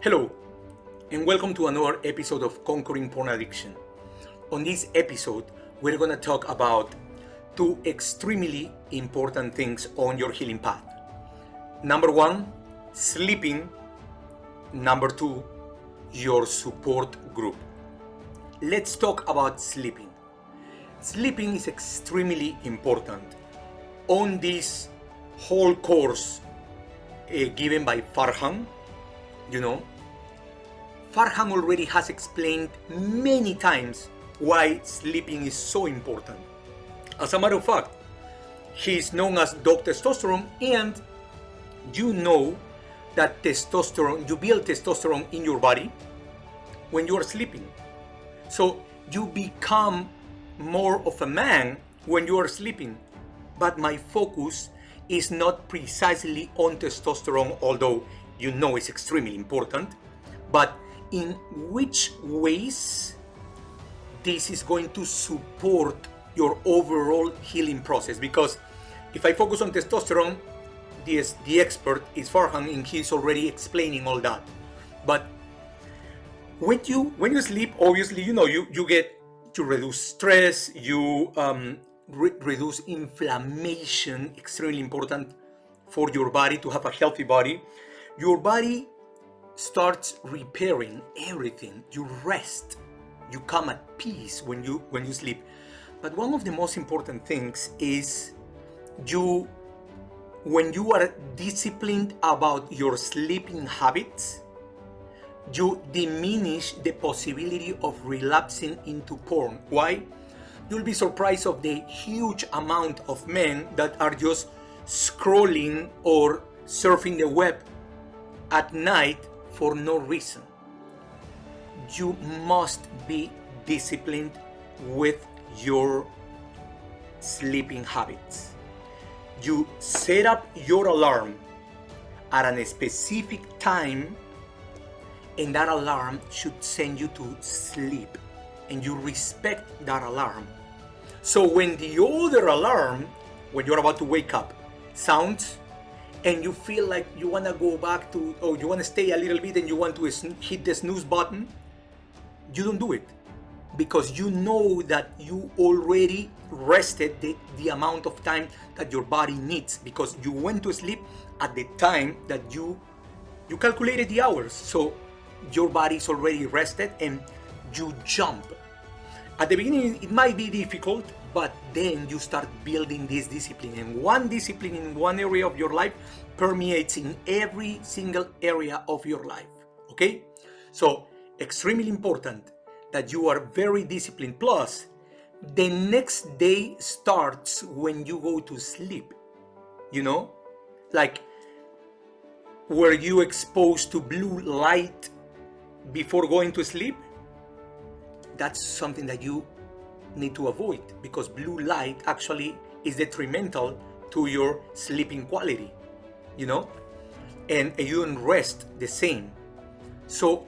Hello, and welcome to another episode of Conquering Porn Addiction. On this episode, we're going to talk about two extremely important things on your healing path. Number one, sleeping. Number two, your support group. Let's talk about sleeping. Sleeping is extremely important. On this whole course given by Farhan, Farhan already has explained many times why sleeping is so important. As a matter of fact, he is known as Dr. Testosterone, and you know that you build testosterone in your body when you are sleeping. So you become more of a man when you are sleeping. But my focus is not precisely on testosterone, although you know it's extremely important, but in which ways this is going to support your overall healing process. Because if I focus on testosterone, the expert is Farhan, and he's already explaining all that. But when you sleep, obviously, you get to reduce stress, you reduce inflammation, extremely important for your body to have a healthy body. Your body starts repairing everything. You rest, you come at peace when you sleep. But one of the most important things is when you are disciplined about your sleeping habits, you diminish the possibility of relapsing into porn. Why? You'll be surprised of the huge amount of men that are just scrolling or surfing the web at night for no reason. You must be disciplined with your sleeping habits. You set up your alarm at a specific time, and that alarm should send you to sleep, and you respect that alarm. So when the other alarm, when you're about to wake up, sounds, and you feel like you want to go back to, or you want to stay a little bit and you want to hit the snooze button, you don't do it, because you know that you already rested the amount of time that your body needs, because you went to sleep at the time that you calculated the hours. So your body is already rested, and you jump. At the beginning, it might be difficult, but then you start building this discipline. And one discipline in one area of your life permeates in every single area of your life. Okay? So, extremely important that you are very disciplined. Plus, the next day starts when you go to sleep. Like, were you exposed to blue light before going to sleep? That's something that you need to avoid, because blue light actually is detrimental to your sleeping quality, and you don't rest the same. So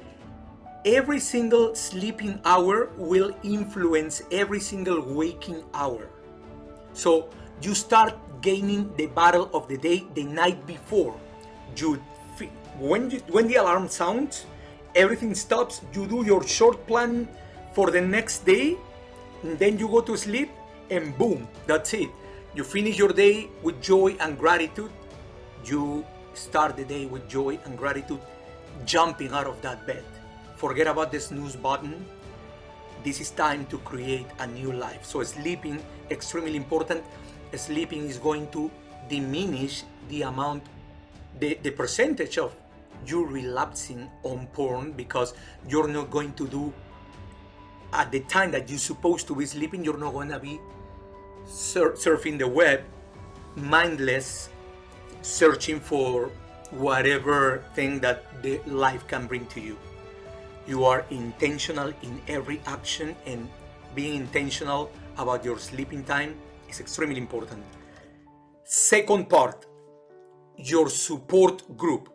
every single sleeping hour will influence every single waking hour. So you start gaining the battle of the day the night before. When the alarm sounds, everything stops. You do your short plan for the next day, and then you go to sleep, and boom, that's it. You finish your day with joy and gratitude. You start the day with joy and gratitude, jumping out of that bed. Forget about the snooze button. This is time to create a new life. So sleeping, extremely important. Sleeping is going to diminish the percentage of you relapsing on porn, because you're not going to do, at the time that you're supposed to be sleeping, you're not going to be surfing the web, mindless, searching for whatever thing that the life can bring to you. You are intentional in every action, and being intentional about your sleeping time is extremely important. Second part, your support group.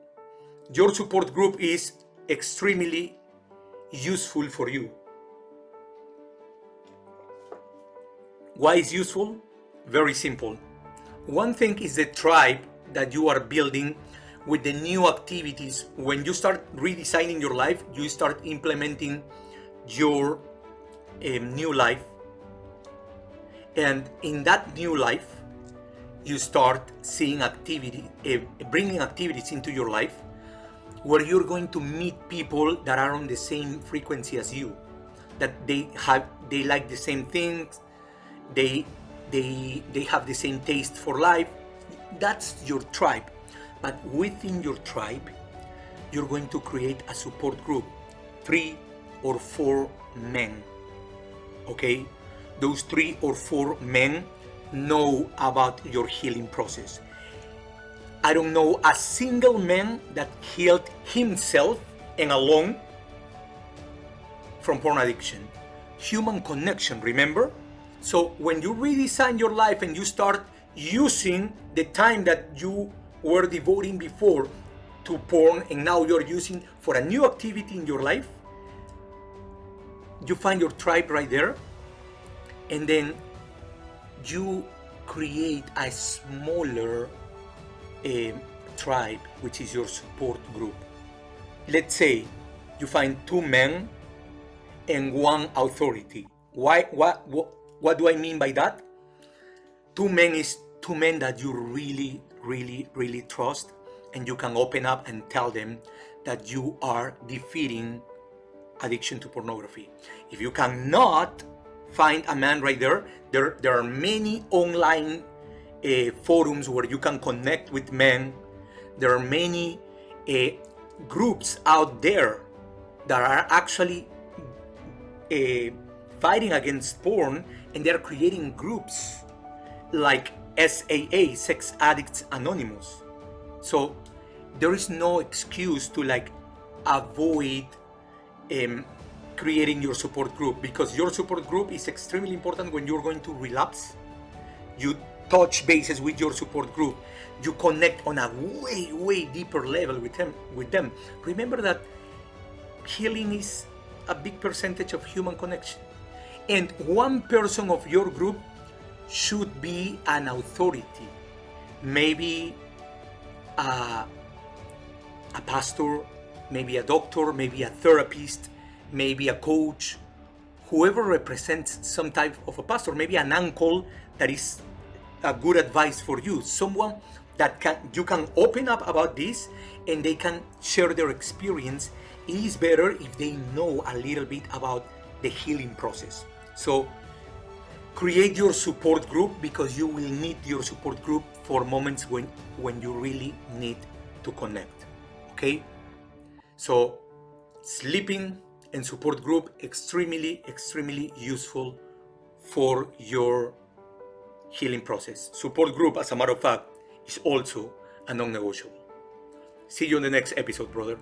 Your support group is extremely useful for you. Why is useful? Very simple. One thing is the tribe that you are building with the new activities. When you start redesigning your life, you start implementing your new life. And in that new life, you start seeing bringing activities into your life where you're going to meet people that are on the same frequency as you, that they like the same things, they have the same taste for life. That's your tribe. But within your tribe, you're going to create a support group, 3 or 4 men. Okay? Those 3 or 4 men know about your healing process. I don't know a single man that healed himself and alone from porn addiction. Human connection, remember? So when you redesign your life and you start using the time that you were devoting before to porn and now you're using for a new activity in your life, you find your tribe right there, and then you create a smaller tribe, which is your support group. Let's say you find 2 men and 1 authority. What do I mean by that? 2 men is 2 men that you really trust, and you can open up and tell them that you are defeating addiction to pornography. If you cannot find a man right there, there are many online forums where you can connect with men. There are many groups out there that are actually fighting against porn, and they're creating groups like SAA, Sex Addicts Anonymous. So there is no excuse to avoid creating your support group, because your support group is extremely important when you're going to relapse. You touch bases with your support group. You connect on a way deeper level with them. Remember that healing is a big percentage of human connection. And 1 person of your group should be an authority. Maybe a pastor, maybe a doctor, maybe a therapist, maybe a coach, whoever represents some type of a pastor, maybe an uncle that is a good advice for you, someone that you can open up about this and they can share their experience. It is better if they know a little bit about the healing process. So create your support group, because you will need your support group for moments when you really need to connect. Okay? So sleeping and support group, extremely useful for your healing process. Support group, as a matter of fact, is also a non-negotiable. See you in the next episode, brother.